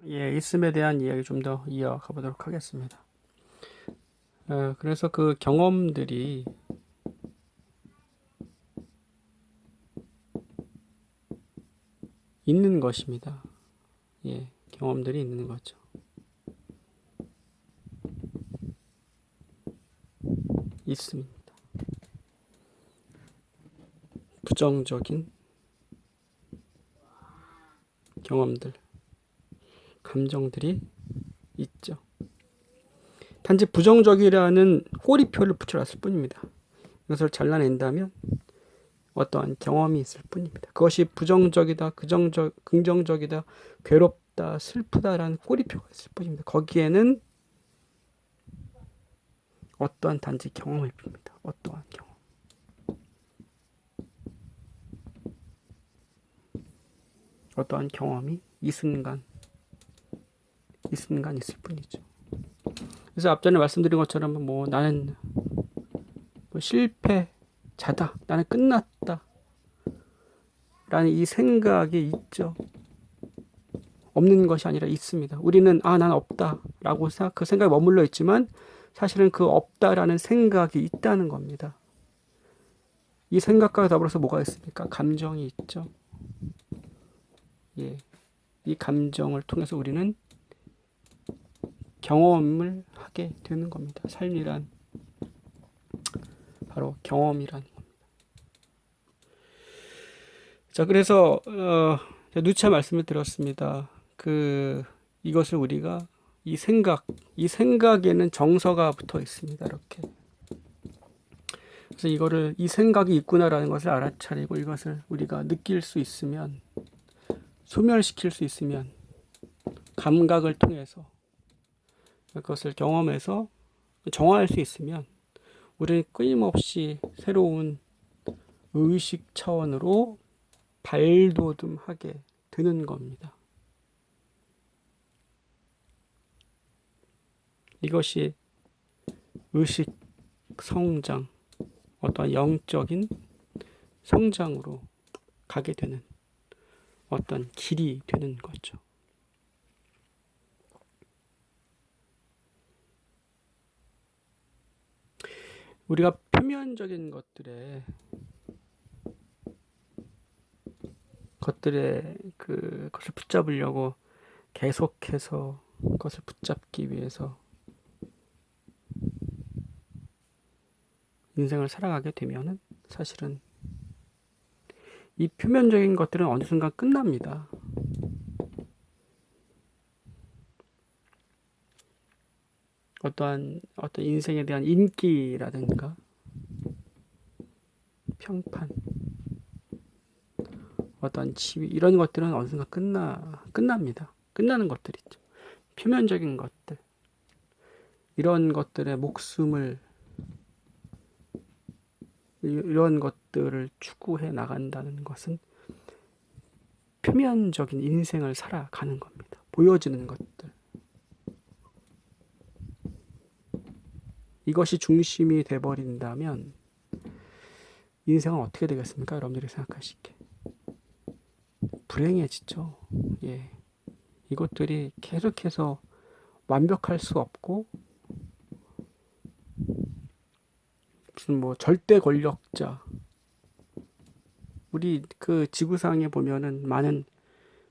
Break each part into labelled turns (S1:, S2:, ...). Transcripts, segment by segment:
S1: 예, 있음에 대한 이야기 좀 더 이어가 보도록 하겠습니다. 그래서 그 경험들이 있는 것입니다. 예, 경험들이 있는 거죠. 있습니다. 부정적인 경험들, 감정들이 있죠. 단지 부정적이라는 꼬리표를 붙여놨을 뿐입니다. 이것을 잘라낸다면 어떠한 경험이 있을 뿐입니다. 그것이 부정적이다, 긍정적이다, 괴롭다, 슬프다라는 꼬리표가 있을 뿐입니다. 거기에는 어떠한 단지 경험일 뿐입니다. 어떠한 경험. 어떠한 경험이 이 순간 있을 뿐이죠. 그래서 앞전에 말씀드린 것처럼 나는 실패자다, 나는 끝났다 라는 이 생각이 있죠. 없는 것이 아니라 있습니다. 우리는 나는 없다 라고 그 생각에 머물러 있지만 사실은 그 없다라는 생각이 있다는 겁니다. 이 생각과 더불어서 뭐가 있습니까? 감정이 있죠. 예, 이 감정을 통해서 우리는 경험을 하게 되는 겁니다. 삶이란 바로 경험이란 겁니다. 자, 그래서 누차 말씀을 드렸습니다. 이것을 우리가 이 생각에는 정서가 붙어 있습니다. 이렇게. 그래서 이 생각이 있구나라는 것을 알아차리고 이것을 우리가 느낄 수 있으면, 소멸시킬 수 있으면, 감각을 통해서 그것을 경험해서 정화할 수 있으면 우리는 끊임없이 새로운 의식 차원으로 발돋움하게 되는 겁니다. 이것이 의식 성장, 어떤 영적인 성장으로 가게 되는 어떤 길이 되는 거죠. 우리가 표면적인 그것을 붙잡으려고 계속해서 그것을 붙잡기 위해서 인생을 살아가게 되면은 사실은 이 표면적인 것들은 어느 순간 끝납니다. 어떤 인생에 대한 인기라든가 평판, 어떤 지위 이런 것들은 어느 순간 끝납니다. 끝나는 것들이 있죠. 표면적인 것들, 이런 것들의 목숨을 이런 것들을 추구해 나간다는 것은 표면적인 인생을 살아가는 겁니다. 보여지는 것들. 이것이 중심이 돼버린다면 인생은 어떻게 되겠습니까? 여러분들이 생각하시기에. 불행해지죠. 예. 이것들이 계속해서 완벽할 수 없고 무슨 절대 권력자, 우리 그 지구상에 보면은 많은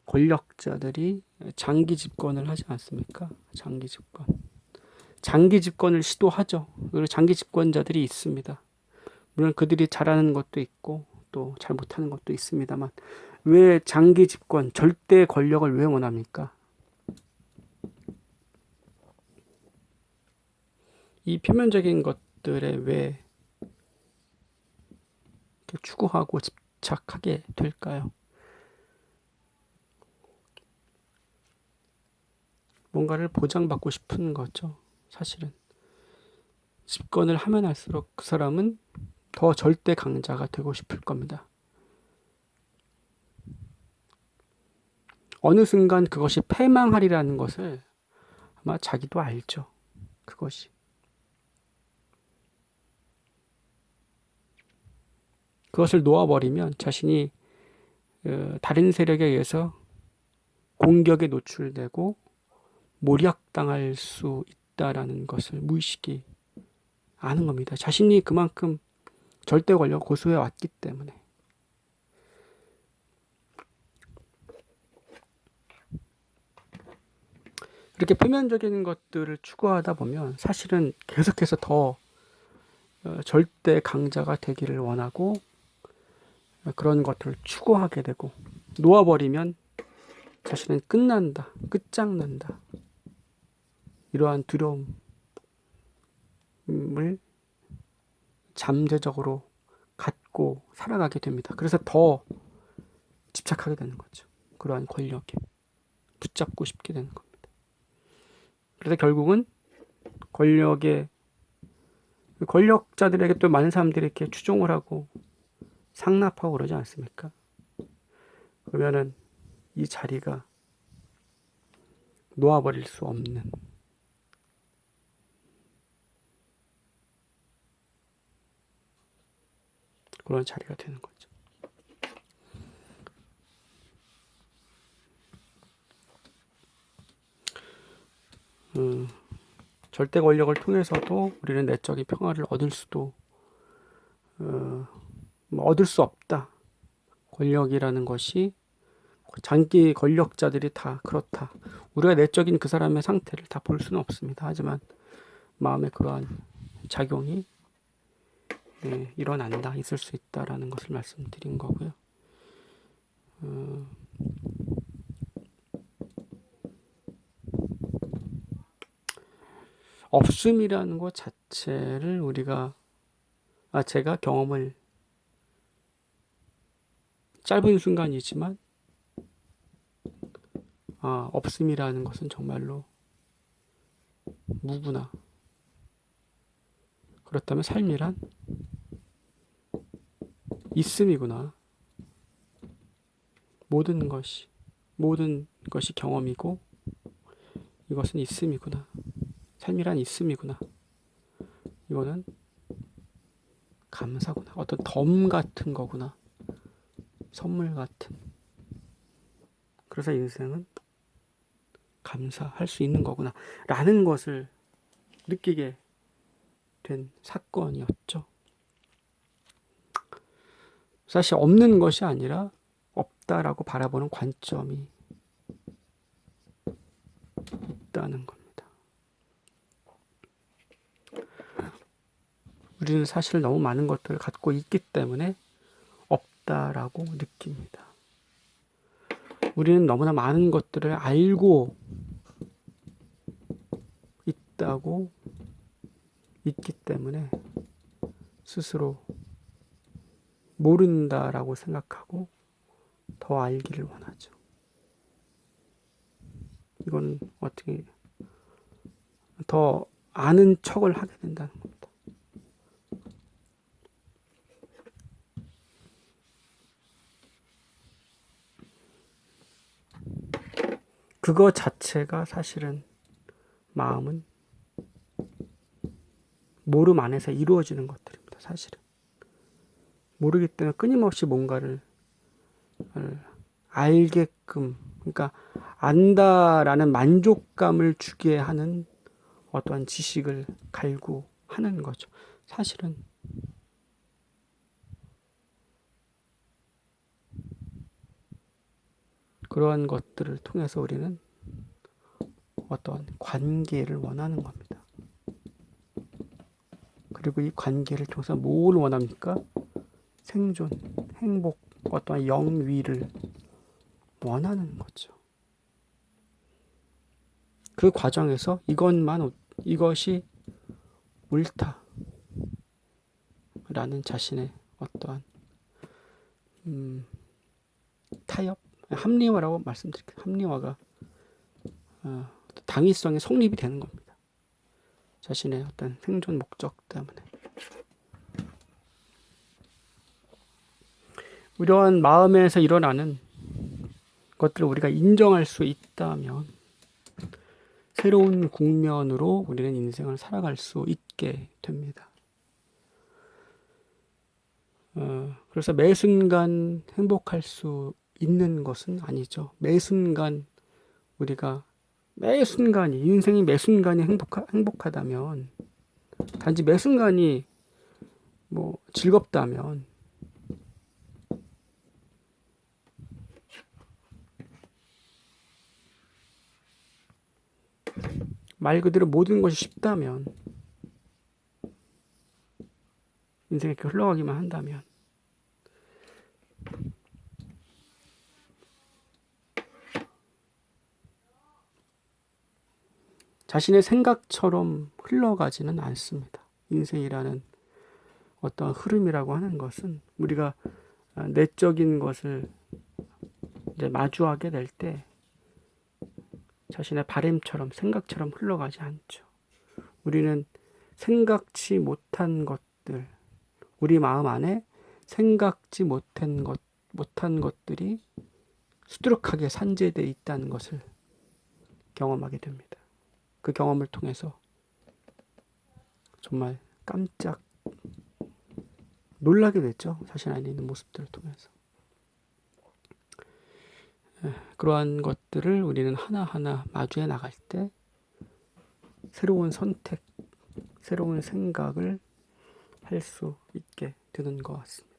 S1: 권력자들이 장기 집권을 하지 않습니까? 장기 집권을 시도하죠. 그리고 장기 집권자들이 있습니다. 물론 그들이 잘하는 것도 있고 또 잘 못하는 것도 있습니다만 왜 장기 집권, 절대 권력을 왜 원합니까? 이 표면적인 것들에 왜 추구하고 집착하게 될까요? 뭔가를 보장받고 싶은 거죠. 사실은 집권을 하면 할수록 그 사람은 더 절대 강자가 되고 싶을 겁니다. 어느 순간 그것이 패망하리라는 것을 아마 자기도 알죠. 그것이. 그것을 놓아버리면 자신이 다른 세력에 의해서 공격에 노출되고 모략당할 수 있다라는 것을 무의식이 아는 겁니다. 자신이 그만큼 절대 권력 고수해 왔기 때문에. 이렇게 표면적인 것들을 추구하다 보면 사실은 계속해서 더 절대 강자가 되기를 원하고 그런 것들을 추구하게 되고, 놓아버리면 자신은 끝난다, 끝장난다, 이러한 두려움을 잠재적으로 갖고 살아가게 됩니다. 그래서 더 집착하게 되는 거죠. 그러한 권력에 붙잡고 싶게 되는 겁니다. 그래서 결국은 권력자들에게 또 많은 사람들이 이렇게 추종을 하고 상납하고 그러지 않습니까? 그러면은 이 자리가 놓아버릴 수 없는 그런 자리가 되는 거죠. 절대 권력을 통해서도 우리는 내적인 평화를 얻을 수도 얻을 수 없다. 권력이라는 것이 장기 권력자들이 다 그렇다. 우리가 내적인 그 사람의 상태를 다 볼 수는 없습니다. 하지만 마음에 그러한 작용이 일어난다, 있을 수 있다라는 것을 말씀드린 거고요. 없음이라는 것 자체를 제가 경험을 짧은 순간이지만 없음이라는 것은 정말로 무구나. 그렇다면 삶이란 있음이구나. 모든 것이 경험이고 이것은 있음이구나. 삶이란 있음이구나. 이거는 감사구나. 어떤 덤 같은 거구나. 선물 같은. 그래서 인생은 감사할 수 있는 거구나. 라는 것을 느끼게 된 사건이었죠. 사실 없는 것이 아니라 없다라고 바라보는 관점이 있다는 겁니다. 우리는 사실 너무 많은 것들을 갖고 있기 때문에 없다라고 느낍니다. 우리는 너무나 많은 것들을 알고 있다고 있기 때문에 스스로 모른다라고 생각하고 더 알기를 원하죠. 이건 어떻게 더 아는 척을 하게 된다는 겁니다. 그거 자체가 사실은 마음은 모름 안에서 이루어지는 것들입니다. 사실은 모르기 때문에 끊임없이 뭔가를 알게끔, 그러니까 안다라는 만족감을 주게 하는 어떠한 지식을 갈구하는 거죠. 사실은 그러한 것들을 통해서 우리는 어떤 관계를 원하는 겁니다. 그리고 이 관계를 통해서 뭘 원합니까? 생존, 행복, 어떤 영위를 원하는 거죠. 그 과정에서 이것이 옳다 라는 자신의 어떠한 타협, 합리화라고 말씀드릴게요. 합리화가 당위성의 성립이 되는 겁니다. 자신의 어떤 생존 목적 때문에. 이러한 마음에서 일어나는 것들을 우리가 인정할 수 있다면 새로운 국면으로 우리는 인생을 살아갈 수 있게 됩니다. 그래서 매 순간 행복할 수 있는 것은 아니죠. 매 순간 우리가 매 순간이, 인생이 매 순간이 행복하다면, 단지 매 순간이 뭐 즐겁다면, 말 그대로 모든 것이 쉽다면, 인생이 이렇게 흘러가기만 한다면, 자신의 생각처럼 흘러가지는 않습니다. 인생이라는 어떤 흐름이라고 하는 것은 우리가 내적인 것을 이제 마주하게 될 때 자신의 바램처럼 생각처럼 흘러가지 않죠. 우리는 생각지 못한 것들, 우리 마음 안에 생각지 못한 것들이 수두룩하게 산재되어 있다는 것을 경험하게 됩니다. 그 경험을 통해서 정말 깜짝 놀라게 됐죠. 자신 안에 있는 모습들을 통해서. 그러한 것들을 우리는 하나하나 마주해 나갈 때 새로운 선택, 새로운 생각을 할 수 있게 되는 것 같습니다.